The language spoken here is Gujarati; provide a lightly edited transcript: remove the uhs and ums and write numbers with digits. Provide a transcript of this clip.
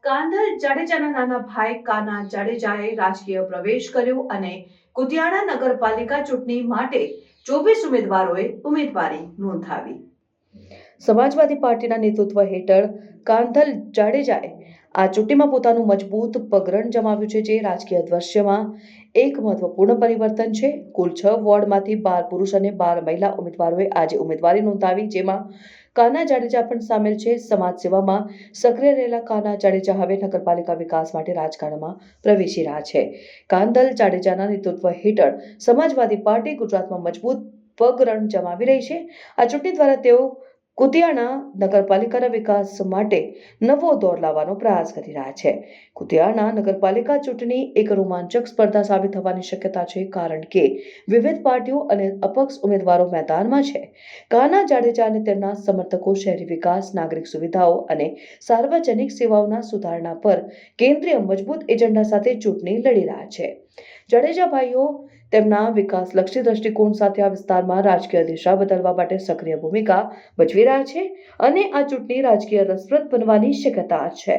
કાંધલ જાડેજાના નાના ભાઈ કાના જાડેજાએ રાજકીય પ્રવેશ કર્યો અને કુતિયાણા નગરપાલિકા ચૂંટણી માટે 24 ઉમેદવારોએ ઉમેદવારી નોંધાવી। સમાજવાદી પાર્ટીના નેતૃત્વ હેઠળ કાંધલ જાડેજાએ આ ચૂંટણીમાં પોતાનું મજબૂત પગરણ જમાવ્યું છે, જે રાજકીય દ્રશ્યમાં એક મહત્વપૂર્ણ પરિવર્તન છે। કુલ 6 વોર્ડમાંથી 12 પુરુષ અને 12 મહિલા ઉમેદવારોએ આજે ઉમેદવારી નોંધાવી, જેમાં કાના જાડેજા પણ સામેલ છે। સમાજ સેવામાં સક્રિય રહેલા કાના જાડેજા હવે નગરપાલિકા વિકાસ માટે રાજકારણમાં પ્રવેશી રહ્યા છે। કાંધલ જાડેજાના નેતૃત્વ હેઠળ સમાજવાદી પાર્ટી ગુજરાતમાં મજબૂત પગરણ જમાવી રહી છે। આ ચૂંટણી દ્વારા તેઓ કુતિયાણા નગરપાલિકાના વિકાસ માટે નવો દોર લાવવાનો પ્રયાસ કરી રહ્યા છે। કુતિયાણા નગરપાલિકા ચૂંટણી એક રોમાંચક સ્પર્ધા સાબિત થવાની શક્યતા છે, કારણ કે વિવિધ પાર્ટીઓ અને અપક્ષ ઉમેદવારો મેદાનમાં છે। કાના જાડેજા અને તેમના સમર્થકો શહેરી વિકાસ, નાગરિક સુવિધાઓ અને સાર્વજનિક સેવાઓના સુધારણા પર કેન્દ્રીય મજબૂત એજન્ડા સાથે ચૂંટણી લડી રહ્યા છે। જાડેજા ભાઈઓ તેમના વિકાસલક્ષી દ્રષ્ટિકોણ સાથે આ વિસ્તારમાં રાજકીય દિશા બદલવા માટે સક્રિય ભૂમિકા ભજવી રહ્યા છે અને આ ચૂંટણી રાજકીય રસપ્રદ બનવાની શક્યતા છે।